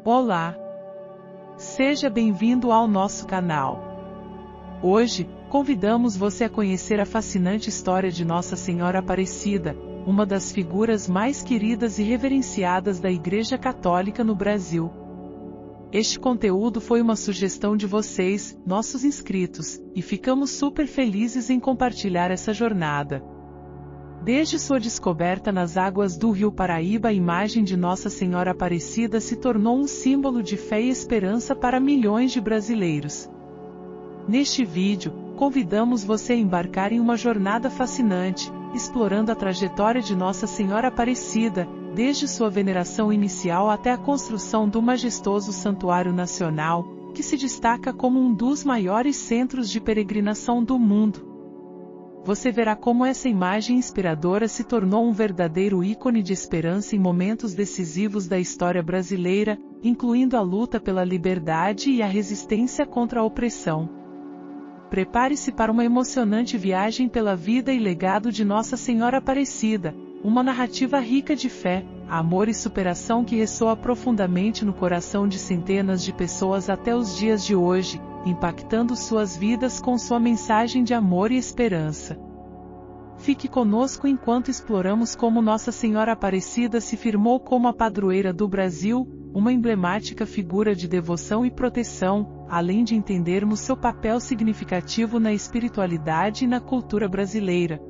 Olá! Seja bem-vindo ao nosso canal. Hoje, convidamos você a conhecer a fascinante história de Nossa Senhora Aparecida, uma das figuras mais queridas e reverenciadas da Igreja Católica no Brasil. Este conteúdo foi uma sugestão de vocês, nossos inscritos, e ficamos super felizes em compartilhar essa jornada. Desde sua descoberta nas águas do Rio Paraíba, a imagem de Nossa Senhora Aparecida se tornou um símbolo de fé e esperança para milhões de brasileiros. Neste vídeo, convidamos você a embarcar em uma jornada fascinante, explorando a trajetória de Nossa Senhora Aparecida, desde sua veneração inicial até a construção do majestoso Santuário Nacional, que se destaca como um dos maiores centros de peregrinação do mundo. Você verá como essa imagem inspiradora se tornou um verdadeiro ícone de esperança em momentos decisivos da história brasileira, incluindo a luta pela liberdade e a resistência contra a opressão. Prepare-se para uma emocionante viagem pela vida e legado de Nossa Senhora Aparecida, uma narrativa rica de fé, amor e superação que ressoa profundamente no coração de centenas de pessoas até os dias de hoje, impactando suas vidas com sua mensagem de amor e esperança. Fique conosco enquanto exploramos como Nossa Senhora Aparecida se firmou como a padroeira do Brasil, uma emblemática figura de devoção e proteção, além de entendermos seu papel significativo na espiritualidade e na cultura brasileira.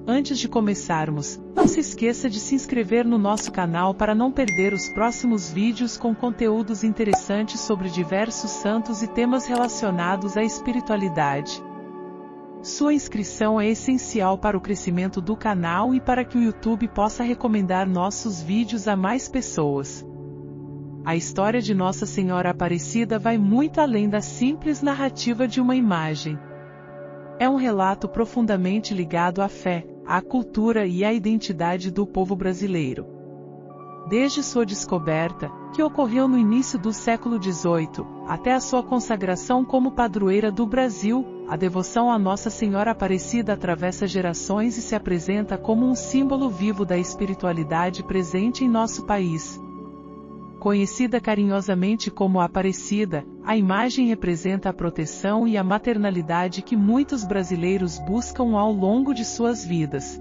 Antes de começarmos, não se esqueça de se inscrever no nosso canal para não perder os próximos vídeos com conteúdos interessantes sobre diversos santos e temas relacionados à espiritualidade. Sua inscrição é essencial para o crescimento do canal e para que o YouTube possa recomendar nossos vídeos a mais pessoas. A história de Nossa Senhora Aparecida vai muito além da simples narrativa de uma imagem. É um relato profundamente ligado à fé, à cultura e à identidade do povo brasileiro. Desde sua descoberta, que ocorreu no início do século XVIII, até a sua consagração como padroeira do Brasil, a devoção a Nossa Senhora Aparecida atravessa gerações e se apresenta como um símbolo vivo da espiritualidade presente em nosso país. Conhecida carinhosamente como Aparecida, a imagem representa a proteção e a maternalidade que muitos brasileiros buscam ao longo de suas vidas.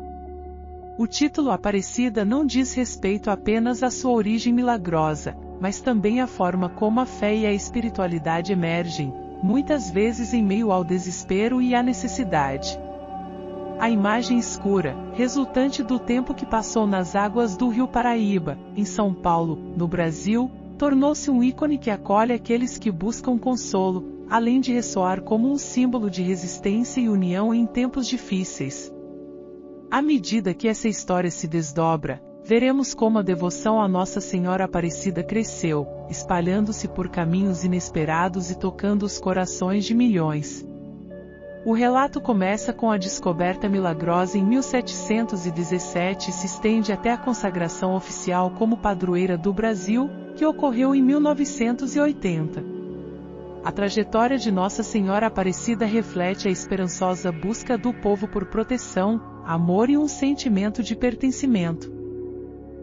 O título Aparecida não diz respeito apenas à sua origem milagrosa, mas também à forma como a fé e a espiritualidade emergem, muitas vezes em meio ao desespero e à necessidade. A imagem escura, resultante do tempo que passou nas águas do Rio Paraíba, em São Paulo, no Brasil, tornou-se um ícone que acolhe aqueles que buscam consolo, além de ressoar como um símbolo de resistência e união em tempos difíceis. À medida que essa história se desdobra, veremos como a devoção a Nossa Senhora Aparecida cresceu, espalhando-se por caminhos inesperados e tocando os corações de milhões. O relato começa com a descoberta milagrosa em 1717 e se estende até a consagração oficial como padroeira do Brasil, que ocorreu em 1980. A trajetória de Nossa Senhora Aparecida reflete a esperançosa busca do povo por proteção, amor e um sentimento de pertencimento.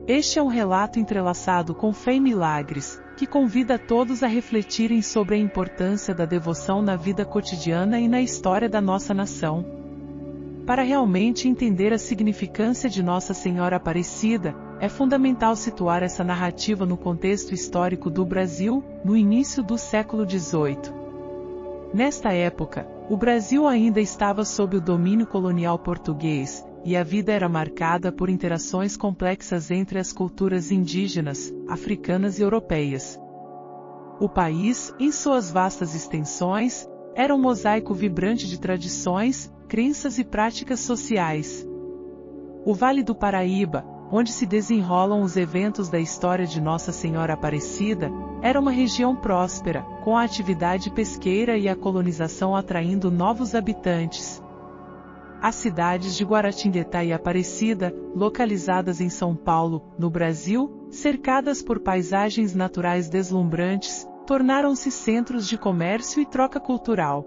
Este é um relato entrelaçado com fé e milagres, que convida todos a refletirem sobre a importância da devoção na vida cotidiana e na história da nossa nação. Para realmente entender a significância de Nossa Senhora Aparecida, é fundamental situar essa narrativa no contexto histórico do Brasil, no início do século XVIII. Nesta época, o Brasil ainda estava sob o domínio colonial português, e a vida era marcada por interações complexas entre as culturas indígenas, africanas e europeias. O país, em suas vastas extensões, era um mosaico vibrante de tradições, crenças e práticas sociais. O Vale do Paraíba, onde se desenrolam os eventos da história de Nossa Senhora Aparecida, era uma região próspera, com a atividade pesqueira e a colonização atraindo novos habitantes. As cidades de Guaratinguetá e Aparecida, localizadas em São Paulo, no Brasil, cercadas por paisagens naturais deslumbrantes, tornaram-se centros de comércio e troca cultural.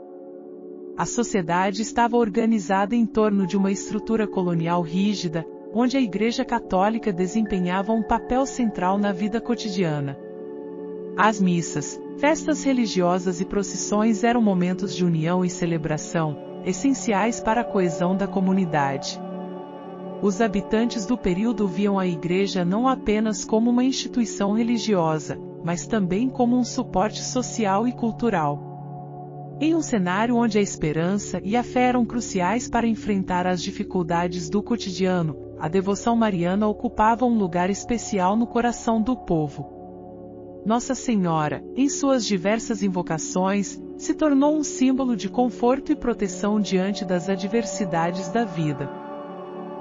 A sociedade estava organizada em torno de uma estrutura colonial rígida, onde a Igreja Católica desempenhava um papel central na vida cotidiana. As missas, festas religiosas e procissões eram momentos de união e celebração, essenciais para a coesão da comunidade. Os habitantes do período viam a igreja não apenas como uma instituição religiosa, mas também como um suporte social e cultural. Em um cenário onde a esperança e a fé eram cruciais para enfrentar as dificuldades do cotidiano, a devoção mariana ocupava um lugar especial no coração do povo. Nossa Senhora, em suas diversas invocações, se tornou um símbolo de conforto e proteção diante das adversidades da vida.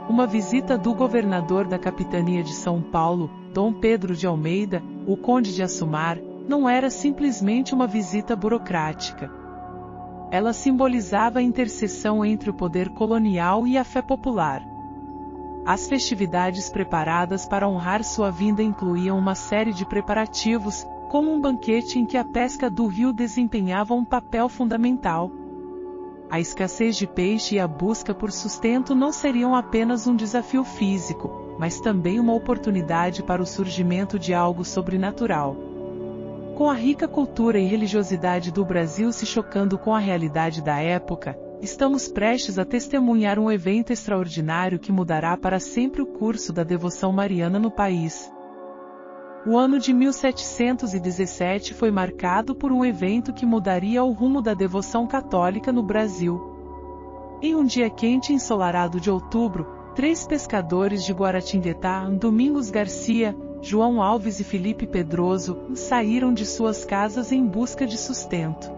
Uma visita do governador da capitania de São Paulo, Dom Pedro de Almeida, o Conde de Assumar, não era simplesmente uma visita burocrática. Ela simbolizava a interseção entre o poder colonial e a fé popular. As festividades preparadas para honrar sua vinda incluíam uma série de preparativos, como um banquete em que a pesca do rio desempenhava um papel fundamental. A escassez de peixe e a busca por sustento não seriam apenas um desafio físico, mas também uma oportunidade para o surgimento de algo sobrenatural. Com a rica cultura e religiosidade do Brasil se chocando com a realidade da época, estamos prestes a testemunhar um evento extraordinário que mudará para sempre o curso da devoção mariana no país. O ano de 1717 foi marcado por um evento que mudaria o rumo da devoção católica no Brasil. Em um dia quente e ensolarado de outubro, 3 pescadores de Guaratinguetá, Domingos Garcia, João Alves e Felipe Pedroso, saíram de suas casas em busca de sustento.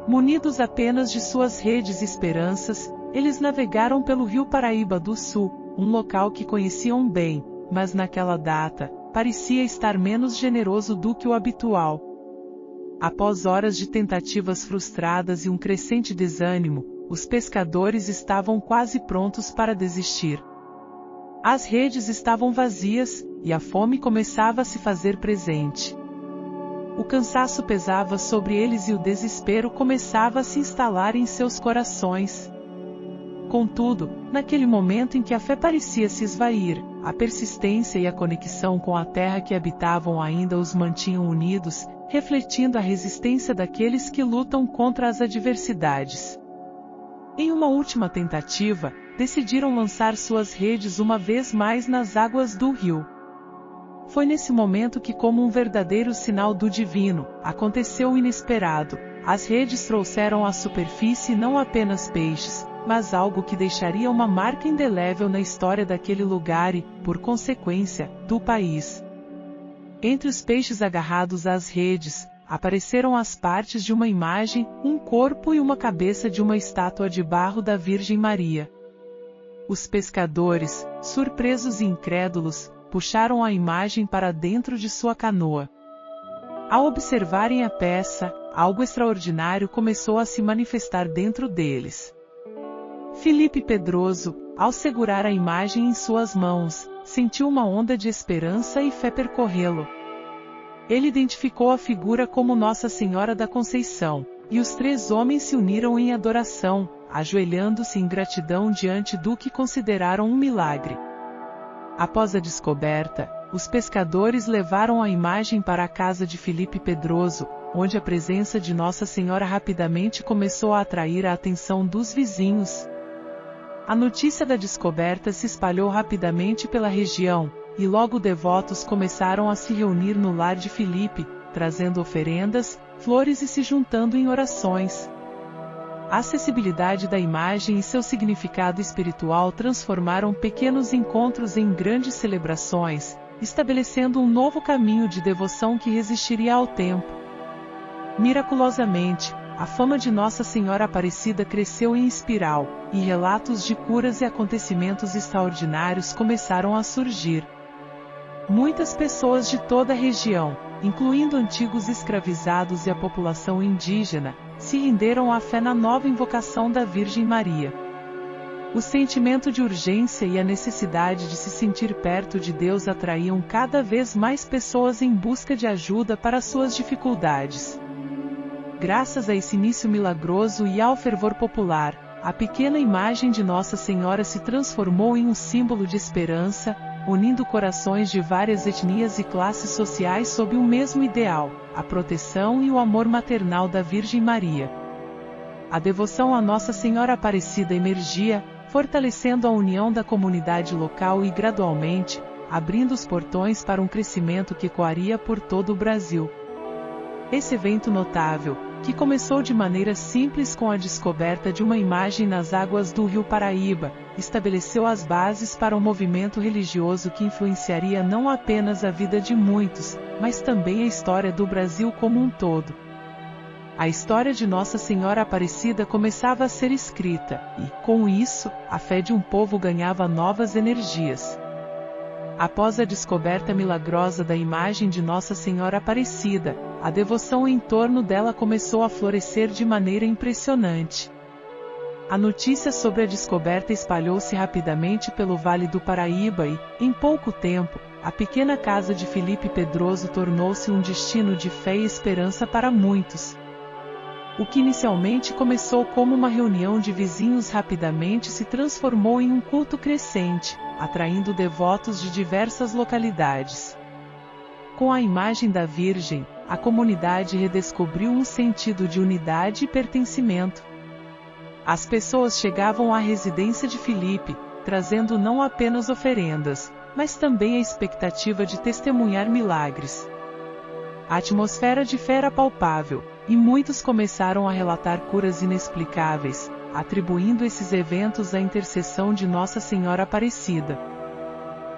Munidos apenas de suas redes e esperanças, eles navegaram pelo rio Paraíba do Sul, um local que conheciam bem, mas naquela data, parecia estar menos generoso do que o habitual. Após horas de tentativas frustradas e um crescente desânimo, os pescadores estavam quase prontos para desistir. As redes estavam vazias, e a fome começava a se fazer presente. O cansaço pesava sobre eles e o desespero começava a se instalar em seus corações. Contudo, naquele momento em que a fé parecia se esvair, a persistência e a conexão com a terra que habitavam ainda os mantinham unidos, refletindo a resistência daqueles que lutam contra as adversidades. Em uma última tentativa, decidiram lançar suas redes uma vez mais nas águas do rio. Foi nesse momento que, como um verdadeiro sinal do divino, aconteceu o inesperado. As redes trouxeram à superfície não apenas peixes, mas algo que deixaria uma marca indelével na história daquele lugar e, por consequência, do país. Entre os peixes agarrados às redes, apareceram as partes de uma imagem, um corpo e uma cabeça de uma estátua de barro da Virgem Maria. Os pescadores, surpresos e incrédulos, puxaram a imagem para dentro de sua canoa. Ao observarem a peça, algo extraordinário começou a se manifestar dentro deles. Felipe Pedroso, ao segurar a imagem em suas mãos, sentiu uma onda de esperança e fé percorrê-lo. Ele identificou a figura como Nossa Senhora da Conceição, e os 3 homens se uniram em adoração, ajoelhando-se em gratidão diante do que consideraram um milagre. Após a descoberta, os pescadores levaram a imagem para a casa de Felipe Pedroso, onde a presença de Nossa Senhora rapidamente começou a atrair a atenção dos vizinhos. A notícia da descoberta se espalhou rapidamente pela região, e logo devotos começaram a se reunir no lar de Felipe, trazendo oferendas, flores e se juntando em orações. A acessibilidade da imagem e seu significado espiritual transformaram pequenos encontros em grandes celebrações, estabelecendo um novo caminho de devoção que resistiria ao tempo. Miraculosamente, a fama de Nossa Senhora Aparecida cresceu em espiral, e relatos de curas e acontecimentos extraordinários começaram a surgir. Muitas pessoas de toda a região, incluindo antigos escravizados e a população indígena, se renderam à fé na nova invocação da Virgem Maria. O sentimento de urgência e a necessidade de se sentir perto de Deus atraíam cada vez mais pessoas em busca de ajuda para suas dificuldades. Graças a esse início milagroso e ao fervor popular, a pequena imagem de Nossa Senhora se transformou em um símbolo de esperança, unindo corações de várias etnias e classes sociais sob um mesmo ideal, a proteção e o amor maternal da Virgem Maria. A devoção a Nossa Senhora Aparecida emergia, fortalecendo a união da comunidade local e gradualmente, abrindo os portões para um crescimento que ecoaria por todo o Brasil. Esse evento notável, que começou de maneira simples com a descoberta de uma imagem nas águas do Rio Paraíba, estabeleceu as bases para um movimento religioso que influenciaria não apenas a vida de muitos, mas também a história do Brasil como um todo. A história de Nossa Senhora Aparecida começava a ser escrita, e, com isso, a fé de um povo ganhava novas energias. Após a descoberta milagrosa da imagem de Nossa Senhora Aparecida, a devoção em torno dela começou a florescer de maneira impressionante. A notícia sobre a descoberta espalhou-se rapidamente pelo Vale do Paraíba e, em pouco tempo, a pequena casa de Felipe Pedroso tornou-se um destino de fé e esperança para muitos. O que inicialmente começou como uma reunião de vizinhos rapidamente se transformou em um culto crescente, atraindo devotos de diversas localidades. Com a imagem da Virgem, a comunidade redescobriu um sentido de unidade e pertencimento. As pessoas chegavam à residência de Felipe, trazendo não apenas oferendas, mas também a expectativa de testemunhar milagres. A atmosfera de fé era palpável, e muitos começaram a relatar curas inexplicáveis, atribuindo esses eventos à intercessão de Nossa Senhora Aparecida.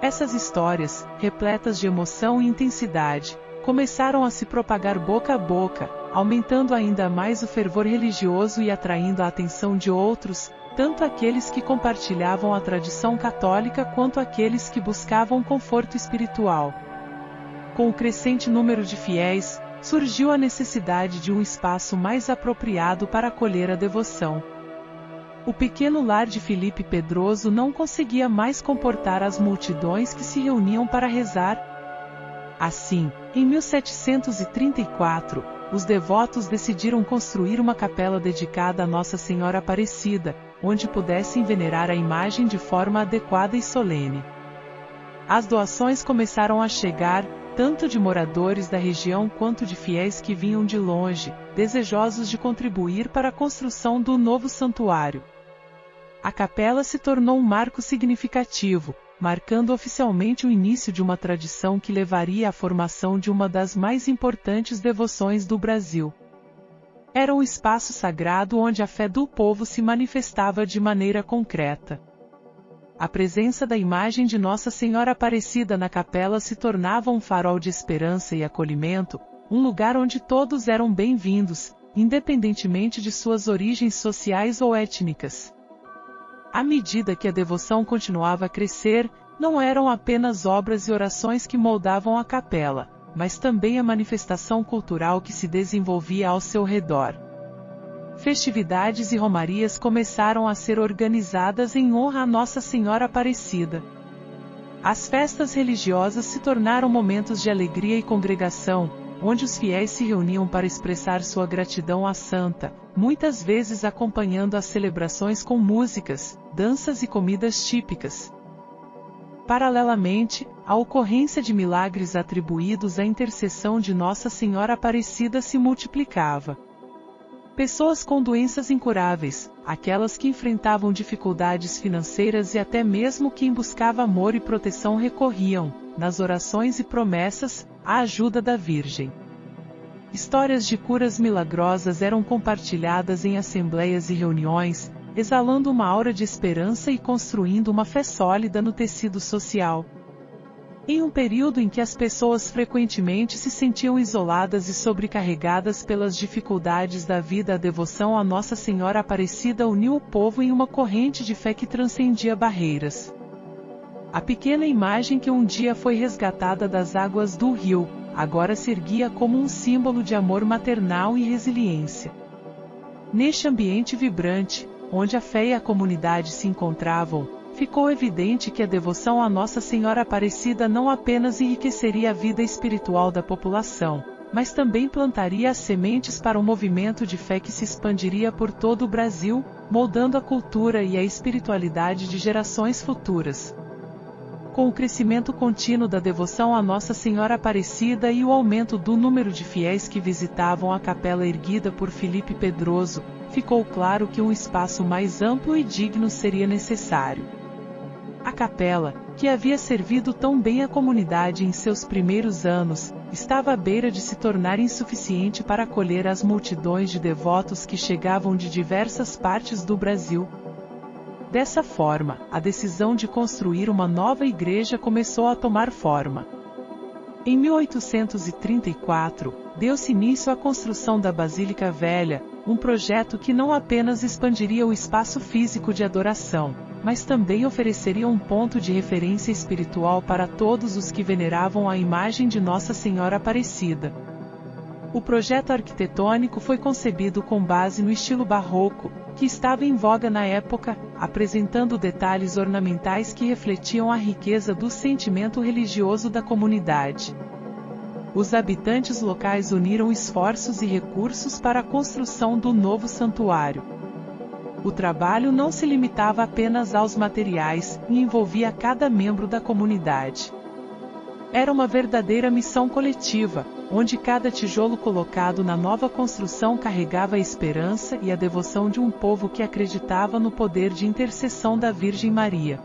Essas histórias, repletas de emoção e intensidade, começaram a se propagar boca a boca, aumentando ainda mais o fervor religioso e atraindo a atenção de outros, tanto aqueles que compartilhavam a tradição católica quanto aqueles que buscavam conforto espiritual. Com o crescente número de fiéis, surgiu a necessidade de um espaço mais apropriado para acolher a devoção. O pequeno lar de Felipe Pedroso não conseguia mais comportar as multidões que se reuniam para rezar. Assim, em 1734, os devotos decidiram construir uma capela dedicada a Nossa Senhora Aparecida, onde pudessem venerar a imagem de forma adequada e solene. As doações começaram a chegar, tanto de moradores da região quanto de fiéis que vinham de longe, desejosos de contribuir para a construção do novo santuário. A capela se tornou um marco significativo, marcando oficialmente o início de uma tradição que levaria à formação de uma das mais importantes devoções do Brasil. Era um espaço sagrado onde a fé do povo se manifestava de maneira concreta. A presença da imagem de Nossa Senhora Aparecida na capela se tornava um farol de esperança e acolhimento, um lugar onde todos eram bem-vindos, independentemente de suas origens sociais ou étnicas. À medida que a devoção continuava a crescer, não eram apenas obras e orações que moldavam a capela, mas também a manifestação cultural que se desenvolvia ao seu redor. Festividades e romarias começaram a ser organizadas em honra a Nossa Senhora Aparecida. As festas religiosas se tornaram momentos de alegria e congregação, onde os fiéis se reuniam para expressar sua gratidão à santa, muitas vezes acompanhando as celebrações com músicas, danças e comidas típicas. Paralelamente, a ocorrência de milagres atribuídos à intercessão de Nossa Senhora Aparecida se multiplicava. Pessoas com doenças incuráveis, aquelas que enfrentavam dificuldades financeiras e até mesmo quem buscava amor e proteção recorriam, nas orações e promessas, à ajuda da Virgem. Histórias de curas milagrosas eram compartilhadas em assembleias e reuniões, exalando uma aura de esperança e construindo uma fé sólida no tecido social. Em um período em que as pessoas frequentemente se sentiam isoladas e sobrecarregadas pelas dificuldades da vida, a devoção a Nossa Senhora Aparecida uniu o povo em uma corrente de fé que transcendia barreiras. A pequena imagem que um dia foi resgatada das águas do rio, agora se erguia como um símbolo de amor maternal e resiliência. Neste ambiente vibrante, onde a fé e a comunidade se encontravam, ficou evidente que a devoção a Nossa Senhora Aparecida não apenas enriqueceria a vida espiritual da população, mas também plantaria as sementes para um movimento de fé que se expandiria por todo o Brasil, moldando a cultura e a espiritualidade de gerações futuras. Com o crescimento contínuo da devoção a Nossa Senhora Aparecida e o aumento do número de fiéis que visitavam a capela erguida por Felipe Pedroso, ficou claro que um espaço mais amplo e digno seria necessário. A capela, que havia servido tão bem a comunidade em seus primeiros anos, estava à beira de se tornar insuficiente para acolher as multidões de devotos que chegavam de diversas partes do Brasil. Dessa forma, a decisão de construir uma nova igreja começou a tomar forma. Em 1834, deu-se início à construção da Basílica Velha, um projeto que não apenas expandiria o espaço físico de adoração, mas também ofereceria um ponto de referência espiritual para todos os que veneravam a imagem de Nossa Senhora Aparecida. O projeto arquitetônico foi concebido com base no estilo barroco, que estava em voga na época, apresentando detalhes ornamentais que refletiam a riqueza do sentimento religioso da comunidade. Os habitantes locais uniram esforços e recursos para a construção do novo santuário. O trabalho não se limitava apenas aos materiais, e envolvia cada membro da comunidade. Era uma verdadeira missão coletiva, onde cada tijolo colocado na nova construção carregava a esperança e a devoção de um povo que acreditava no poder de intercessão da Virgem Maria.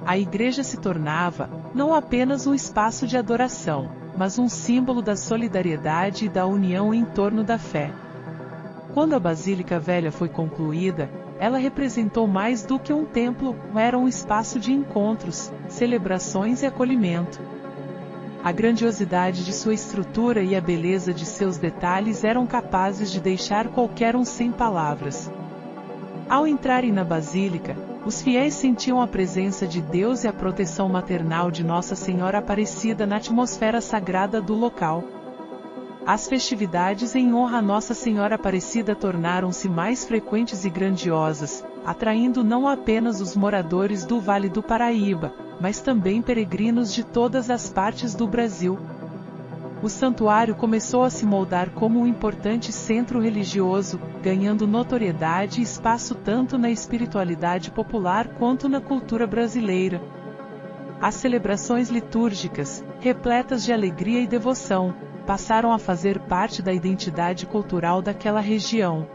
A igreja se tornava, não apenas um espaço de adoração, mas um símbolo da solidariedade e da união em torno da fé. Quando a Basílica Velha foi concluída, ela representou mais do que um templo, era um espaço de encontros, celebrações e acolhimento. A grandiosidade de sua estrutura e a beleza de seus detalhes eram capazes de deixar qualquer um sem palavras. Ao entrarem na Basílica, os fiéis sentiam a presença de Deus e a proteção maternal de Nossa Senhora Aparecida na atmosfera sagrada do local. As festividades em honra a Nossa Senhora Aparecida tornaram-se mais frequentes e grandiosas, atraindo não apenas os moradores do Vale do Paraíba, mas também peregrinos de todas as partes do Brasil. O santuário começou a se moldar como um importante centro religioso, ganhando notoriedade e espaço tanto na espiritualidade popular quanto na cultura brasileira. As celebrações litúrgicas, repletas de alegria e devoção, passaram a fazer parte da identidade cultural daquela região.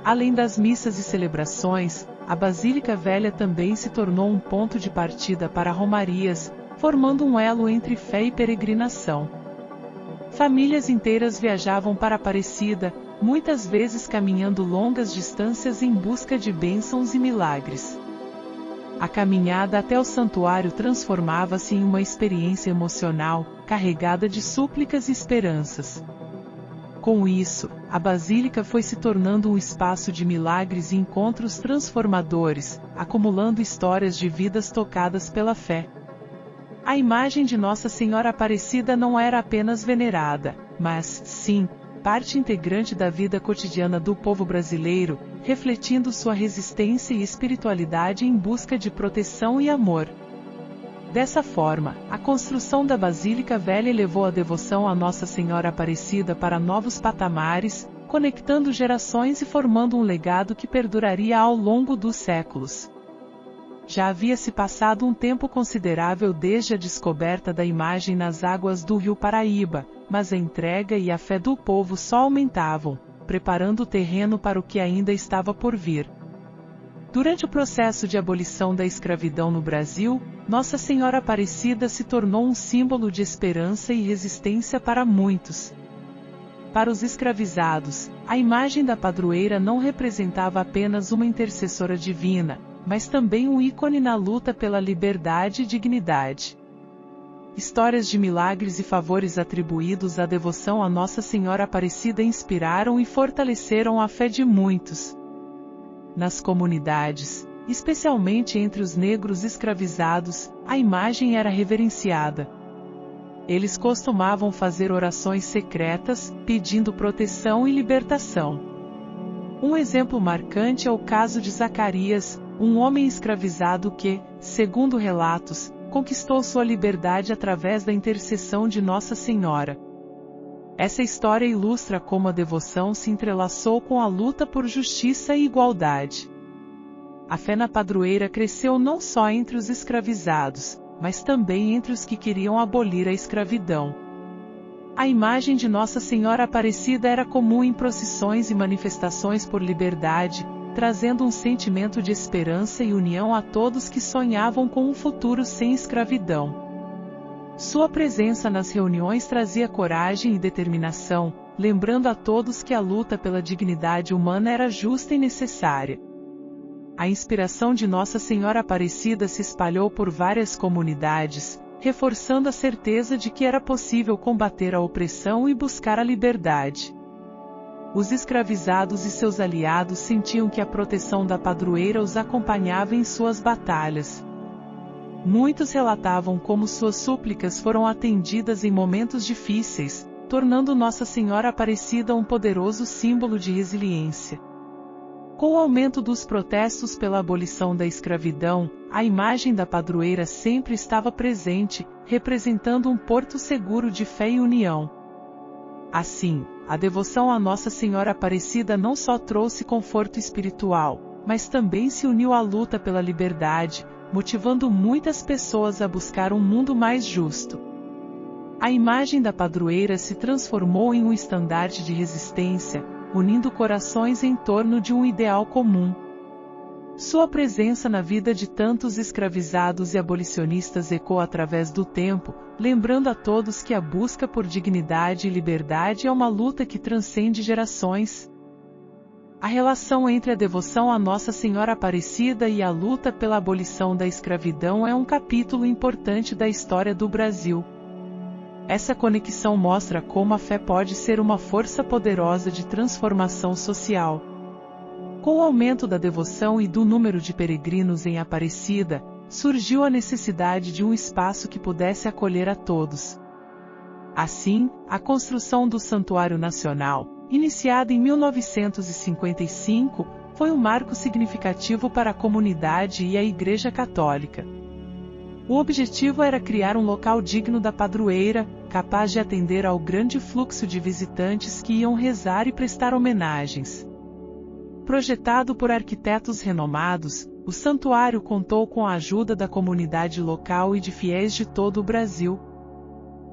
Além das missas e celebrações, a Basílica Velha também se tornou um ponto de partida para romarias, formando um elo entre fé e peregrinação. Famílias inteiras viajavam para Aparecida, muitas vezes caminhando longas distâncias em busca de bênçãos e milagres. A caminhada até o santuário transformava-se em uma experiência emocional, carregada de súplicas e esperanças. Com isso, a Basílica foi se tornando um espaço de milagres e encontros transformadores, acumulando histórias de vidas tocadas pela fé. A imagem de Nossa Senhora Aparecida não era apenas venerada, mas, sim, parte integrante da vida cotidiana do povo brasileiro, refletindo sua resistência e espiritualidade em busca de proteção e amor. Dessa forma, a construção da Basílica Velha elevou a devoção a Nossa Senhora Aparecida para novos patamares, conectando gerações e formando um legado que perduraria ao longo dos séculos. Já havia se passado um tempo considerável desde a descoberta da imagem nas águas do Rio Paraíba, mas a entrega e a fé do povo só aumentavam, preparando o terreno para o que ainda estava por vir. Durante o processo de abolição da escravidão no Brasil, Nossa Senhora Aparecida se tornou um símbolo de esperança e resistência para muitos. Para os escravizados, a imagem da padroeira não representava apenas uma intercessora divina, mas também um ícone na luta pela liberdade e dignidade. Histórias de milagres e favores atribuídos à devoção a Nossa Senhora Aparecida inspiraram e fortaleceram a fé de muitos. Nas comunidades, especialmente entre os negros escravizados, a imagem era reverenciada. Eles costumavam fazer orações secretas, pedindo proteção e libertação. Um exemplo marcante é o caso de Zacarias, um homem escravizado que, segundo relatos, conquistou sua liberdade através da intercessão de Nossa Senhora. Essa história ilustra como a devoção se entrelaçou com a luta por justiça e igualdade. a fé na padroeira cresceu não só entre os escravizados, mas também entre os que queriam abolir a escravidão. A imagem de Nossa Senhora Aparecida era comum em procissões e manifestações por liberdade, trazendo um sentimento de esperança e união a todos que sonhavam com um futuro sem escravidão. Sua presença nas reuniões trazia coragem e determinação, lembrando a todos que a luta pela dignidade humana era justa e necessária. A inspiração de Nossa Senhora Aparecida se espalhou por várias comunidades, reforçando a certeza de que era possível combater a opressão e buscar a liberdade. Os escravizados e seus aliados sentiam que a proteção da padroeira os acompanhava em suas batalhas. Muitos relatavam como suas súplicas foram atendidas em momentos difíceis, tornando Nossa Senhora Aparecida um poderoso símbolo de resiliência. Com o aumento dos protestos pela abolição da escravidão, a imagem da padroeira sempre estava presente, representando um porto seguro de fé e união. Assim, a devoção a Nossa Senhora Aparecida não só trouxe conforto espiritual, mas também se uniu à luta pela liberdade, motivando muitas pessoas a buscar um mundo mais justo. A imagem da padroeira se transformou em um estandarte de resistência, unindo corações em torno de um ideal comum. Sua presença na vida de tantos escravizados e abolicionistas ecoa através do tempo, lembrando a todos que a busca por dignidade e liberdade é uma luta que transcende gerações. A relação entre a devoção a Nossa Senhora Aparecida e a luta pela abolição da escravidão é um capítulo importante da história do Brasil. Essa conexão mostra como a fé pode ser uma força poderosa de transformação social. Com o aumento da devoção e do número de peregrinos em Aparecida, surgiu a necessidade de um espaço que pudesse acolher a todos. Assim, a construção do Santuário Nacional, iniciada em 1955, foi um marco significativo para a comunidade e a Igreja Católica. O objetivo era criar um local digno da padroeira, capaz de atender ao grande fluxo de visitantes que iam rezar e prestar homenagens. Projetado por arquitetos renomados, o santuário contou com a ajuda da comunidade local e de fiéis de todo o Brasil.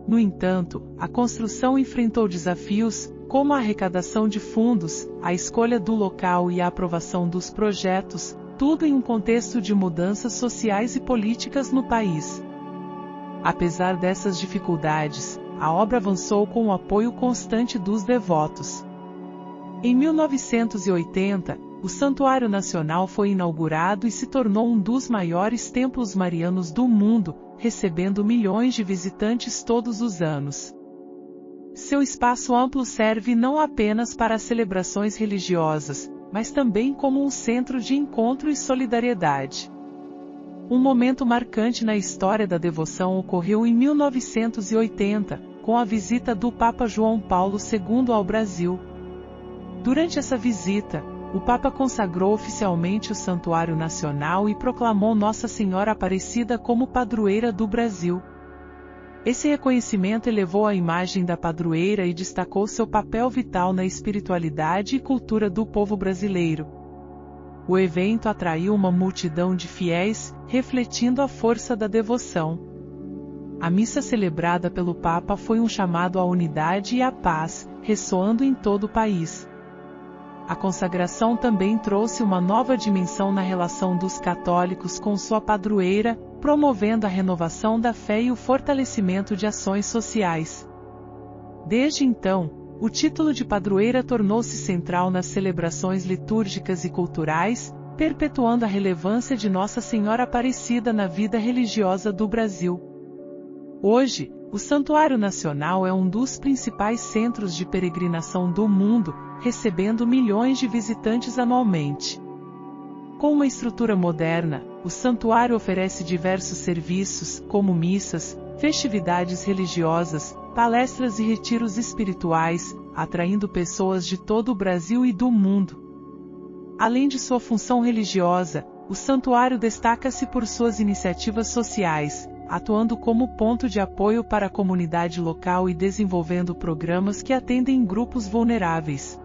No entanto, a construção enfrentou desafios, como a arrecadação de fundos, a escolha do local e a aprovação dos projetos, tudo em um contexto de mudanças sociais e políticas no país. Apesar dessas dificuldades, a obra avançou com o apoio constante dos devotos. Em 1980, o Santuário Nacional foi inaugurado e se tornou um dos maiores templos marianos do mundo, recebendo milhões de visitantes todos os anos. Seu espaço amplo serve não apenas para celebrações religiosas, mas também como um centro de encontro e solidariedade. Um momento marcante na história da devoção ocorreu em 1980, com a visita do Papa João Paulo II ao Brasil. Durante essa visita, o Papa consagrou oficialmente o Santuário Nacional e proclamou Nossa Senhora Aparecida como padroeira do Brasil. Esse reconhecimento elevou a imagem da padroeira e destacou seu papel vital na espiritualidade e cultura do povo brasileiro. O evento atraiu uma multidão de fiéis, refletindo a força da devoção. A missa celebrada pelo Papa foi um chamado à unidade e à paz, ressoando em todo o país. A consagração também trouxe uma nova dimensão na relação dos católicos com sua padroeira, promovendo a renovação da fé e o fortalecimento de ações sociais. Desde então, o título de padroeira tornou-se central nas celebrações litúrgicas e culturais, perpetuando a relevância de Nossa Senhora Aparecida na vida religiosa do Brasil. Hoje, o Santuário Nacional é um dos principais centros de peregrinação do mundo, recebendo milhões de visitantes anualmente. Com uma estrutura moderna, o santuário oferece diversos serviços, como missas, festividades religiosas, palestras e retiros espirituais, atraindo pessoas de todo o Brasil e do mundo. Além de sua função religiosa, o santuário destaca-se por suas iniciativas sociais, atuando como ponto de apoio para a comunidade local e desenvolvendo programas que atendem grupos vulneráveis.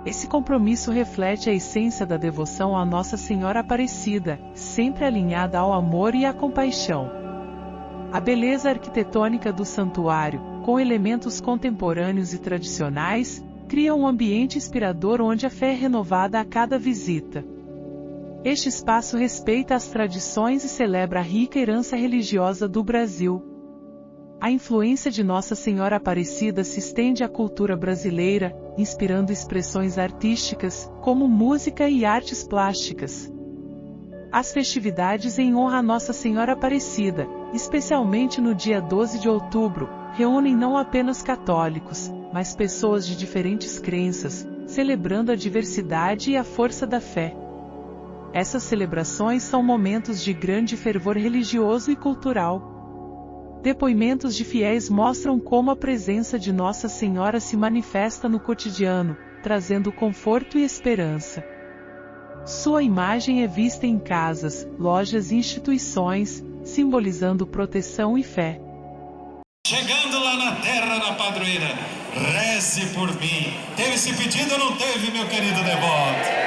Esse compromisso reflete a essência da devoção à Nossa Senhora Aparecida, sempre alinhada ao amor e à compaixão. A beleza arquitetônica do santuário, com elementos contemporâneos e tradicionais, cria um ambiente inspirador onde a fé é renovada a cada visita. Este espaço respeita as tradições e celebra a rica herança religiosa do Brasil. A influência de Nossa Senhora Aparecida se estende à cultura brasileira, inspirando expressões artísticas, como música e artes plásticas. As festividades em honra a Nossa Senhora Aparecida, especialmente no dia 12 de outubro, reúnem não apenas católicos, mas pessoas de diferentes crenças, celebrando a diversidade e a força da fé. Essas celebrações são momentos de grande fervor religioso e cultural. Depoimentos de fiéis mostram como a presença de Nossa Senhora se manifesta no cotidiano, trazendo conforto e esperança. Sua imagem é vista em casas, lojas e instituições, simbolizando proteção e fé. Chegando lá na terra da padroeira, reze por mim. Teve esse pedido ou não teve, meu querido devoto?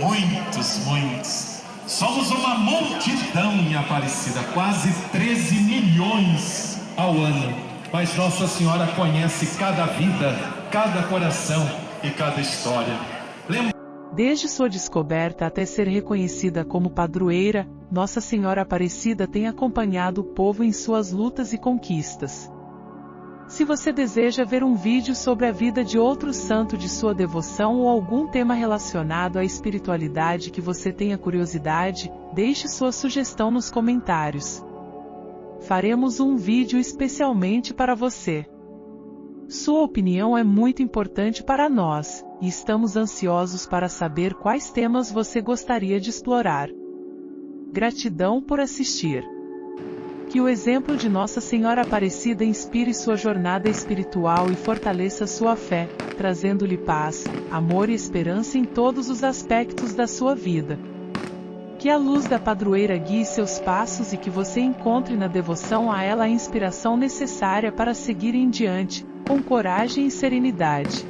Muitos. Somos uma multidão em Aparecida, quase 13 milhões ao ano. Mas Nossa Senhora conhece cada vida, cada coração e cada história. Desde sua descoberta até ser reconhecida como padroeira, Nossa Senhora Aparecida tem acompanhado o povo em suas lutas e conquistas. Se você deseja ver um vídeo sobre a vida de outro santo de sua devoção ou algum tema relacionado à espiritualidade que você tenha curiosidade, deixe sua sugestão nos comentários. Faremos um vídeo especialmente para você. Sua opinião é muito importante para nós, e estamos ansiosos para saber quais temas você gostaria de explorar. Gratidão por assistir. Que o exemplo de Nossa Senhora Aparecida inspire sua jornada espiritual e fortaleça sua fé, trazendo-lhe paz, amor e esperança em todos os aspectos da sua vida. Que a luz da padroeira guie seus passos e que você encontre na devoção a ela a inspiração necessária para seguir em diante, com coragem e serenidade.